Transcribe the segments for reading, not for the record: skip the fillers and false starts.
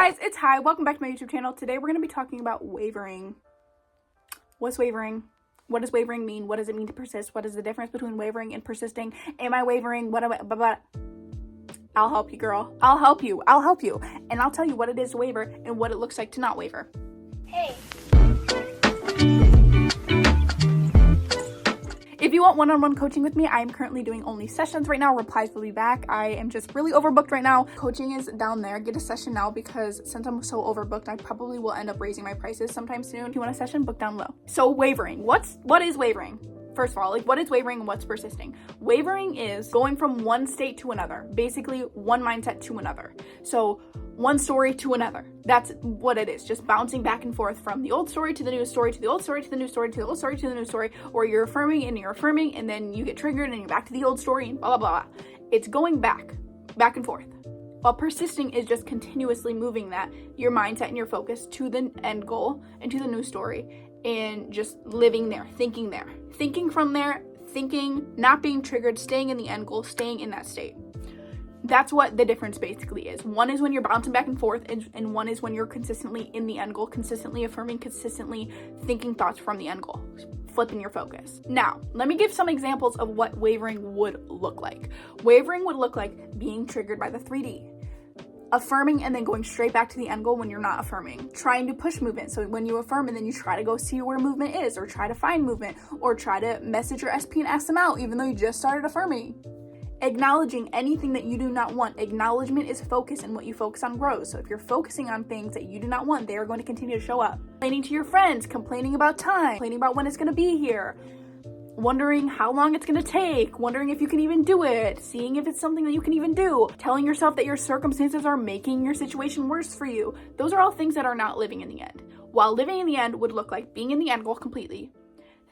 guys, it's Hi. Welcome back to my YouTube channel. Today we're going to be talking about wavering. What's wavering? What does wavering mean? What does it mean to persist? What is the difference between wavering and persisting? Am I wavering? What am I? Blah, blah. I'll help you, girl. I'll help you. And I'll tell you what it is to waver and what it looks like to not waver. Hey. If you want one-on-one coaching with me, I am currently doing only sessions right now. Replies will be back. I am just really overbooked right now. Coaching is down there. Get a session now because since I'm so overbooked, I probably will end up raising my prices sometime soon. If you want a session, book down low. So wavering. What is wavering? First of all, what is wavering and what's persisting? Wavering is going from one state to another, basically one mindset to another. So one story to another. That's what it is. Just bouncing back and forth from the old story to the new story, to the old story, to the new story, to the old story, to the new story, or you're affirming, and then you get triggered and you're back to the old story and blah, blah, blah. It's going back and forth. While persisting is just continuously moving your mindset and your focus to the end goal and to the new story and just living there, thinking from there, not being triggered, staying in the end goal, staying in that state. That's what the difference basically is. One is when you're bouncing back and forth, and one is when you're consistently in the end goal, consistently affirming, consistently thinking thoughts from the end goal, flipping your focus. Now, let me give some examples of what wavering would look like. Wavering would look like being triggered by the 3D. Affirming and then going straight back to the end goal when you're not affirming. Trying to push movement. So when you affirm and then you try to go see where movement is, or try to find movement, or try to message your SP and ask them out even though you just started affirming. Acknowledging anything that you do not want. Acknowledgement is focus, and what you focus on grows. So if you're focusing on things that you do not want, they are going to continue to show up. Complaining to your friends, complaining about time, complaining about when it's going to be here, wondering how long it's going to take, wondering if you can even do it, seeing if it's something that you can even do, telling yourself that your circumstances are making your situation worse for you. Those are all things that are not living in the end. While living in the end would look like being in the end goal completely,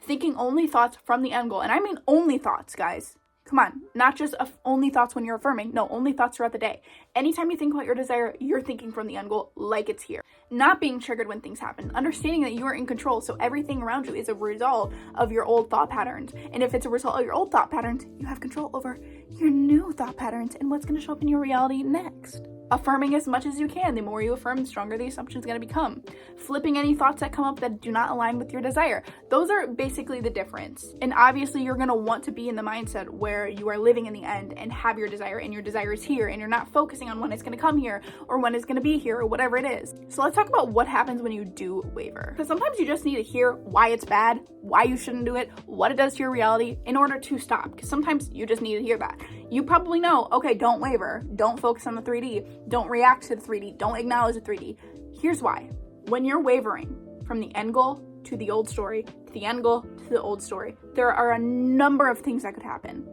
thinking only thoughts from the end goal. And I mean only thoughts, guys. Come on, not just only thoughts when you're affirming. No, only thoughts throughout the day. Anytime you think about your desire, you're thinking from the end goal like it's here. Not being triggered when things happen. Understanding that you are in control, so everything around you is a result of your old thought patterns. And if it's a result of your old thought patterns, you have control over your new thought patterns and what's going to show up in your reality next. Affirming as much as you can. The more you affirm, the stronger the assumption is going to become. Flipping any thoughts that come up that do not align with your desire. Those are basically the difference. And obviously, you're going to want to be in the mindset where you are living in the end and have your desire, and your desire is here, and you're not focusing on when it's going to come here or when it's going to be here or whatever it is. So let's talk about what happens when you do waver. Because sometimes you just need to hear why it's bad, why you shouldn't do it, what it does to your reality in order to stop. Because sometimes you just need to hear that. You probably know, okay, don't waver, don't focus on the 3D, don't react to the 3D, don't acknowledge the 3D. Here's why. When you're wavering from the end goal to the old story, to the end goal to the old story, there are a number of things that could happen.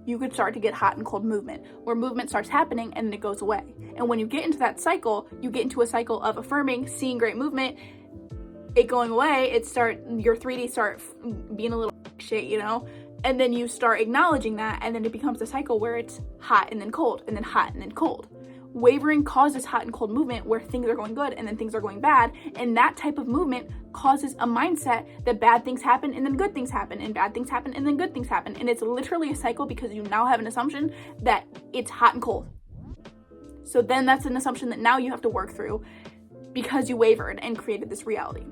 You could start to get hot and cold movement, where movement starts happening and then it goes away. And when you get into that cycle, you get into a cycle of affirming, seeing great movement, it going away, your 3D start being a little shit, and then you start acknowledging that, and then it becomes a cycle where it's hot and then cold, and then hot and then cold. Wavering causes hot and cold movement where things are going good and then things are going bad, and that type of movement causes a mindset that bad things happen and then good things happen, and bad things happen and then good things happen, and it's literally a cycle because you now have an assumption that it's hot and cold. So then that's an assumption that now you have to work through because you wavered and created this reality.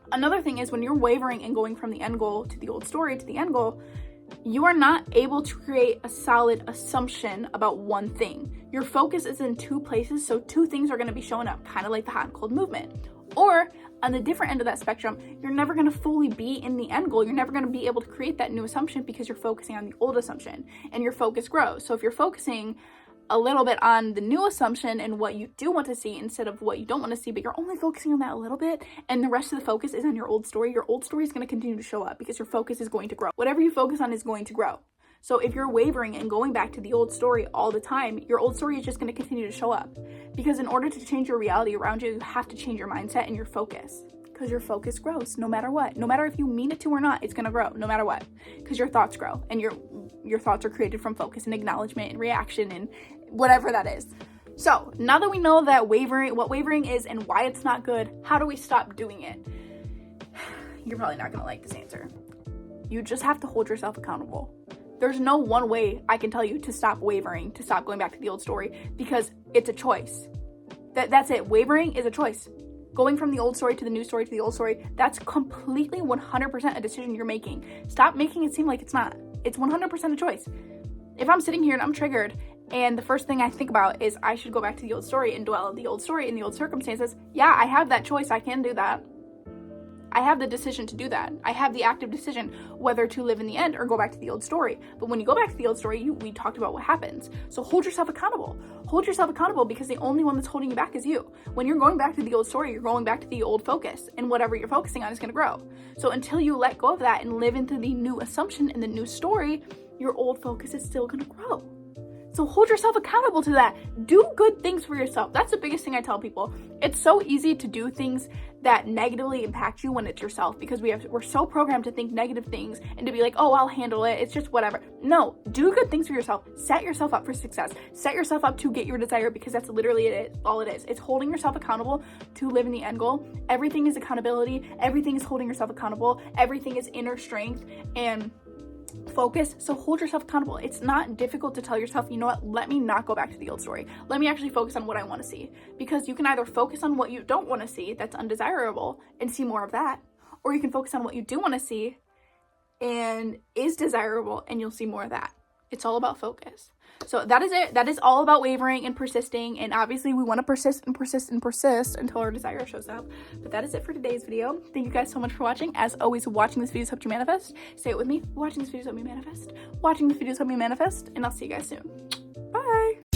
Another thing is when you're wavering and going from the end goal to the old story to the end goal, you are not able to create a solid assumption about one thing. Your focus is in two places, so two things are going to be showing up, kind of like the hot and cold movement. Or on the different end of that spectrum, you're never going to fully be in the end goal. You're never going to be able to create that new assumption because you're focusing on the old assumption, and your focus grows. So if you're focusing a little bit on the new assumption and what you do want to see instead of what you don't want to see, but you're only focusing on that a little bit, and the rest of the focus is on your old story is going to continue to show up because your focus is going to grow. Whatever you focus on is going to grow. So if you're wavering and going back to the old story all the time, your old story is just going to continue to show up. Because in order to change your reality around you, you have to change your mindset and your focus. Because your focus grows no matter what. No matter if you mean it to or not, it's going to grow no matter what. Because your thoughts grow, and your thoughts are created from focus and acknowledgement and reaction and whatever that is. So now that we know that what wavering is and why it's not good, how do we stop doing it? You're probably not going to like this answer. You just have to hold yourself accountable. There's no one way I can tell you to stop wavering, to stop going back to the old story, because it's a choice. That's it. Wavering is a choice. Going from the old story to the new story to the old story, that's completely 100% a decision you're making. Stop making it seem like it's not. It's 100% a choice. If I'm sitting here and I'm triggered and the first thing I think about is I should go back to the old story and dwell on the old story and the old circumstances, yeah, I have that choice. I can do that. I have the decision to do that. I have the active decision whether to live in the end or go back to the old story. But when you go back to the old story, we talked about what happens. So hold yourself accountable. Hold yourself accountable because the only one that's holding you back is you. When you're going back to the old story, you're going back to the old focus, and whatever you're focusing on is going to grow. So until you let go of that and live into the new assumption and the new story, your old focus is still going to grow. So hold yourself accountable to that. Do good things for yourself. That's the biggest thing I tell people. It's so easy to do things that negatively impact you when it's yourself, because we're so programmed to think negative things and to be like, oh, I'll handle it. It's just whatever. No, do good things for yourself. Set yourself up for success. Set yourself up to get your desire, because that's literally all it is. It's holding yourself accountable to live in the end goal. Everything is accountability. Everything is holding yourself accountable. Everything is inner strength and focus. So hold yourself accountable. It's not difficult to tell yourself, you know what, let me not go back to the old story. Let me actually focus on what I want to see. Because you can either focus on what you don't want to see, that's undesirable, and see more of that, or you can focus on what you do want to see and is desirable, and you'll see more of that. It's all about focus. So that is it. That is all about wavering and persisting. And obviously we want to persist and persist and persist until our desire shows up. But that is it for today's video. Thank you guys so much for watching. As always, watching this video has helped you manifest. Say it with me. Watching this video has helped me manifest. Watching this video has helped me manifest. And I'll see you guys soon. Bye.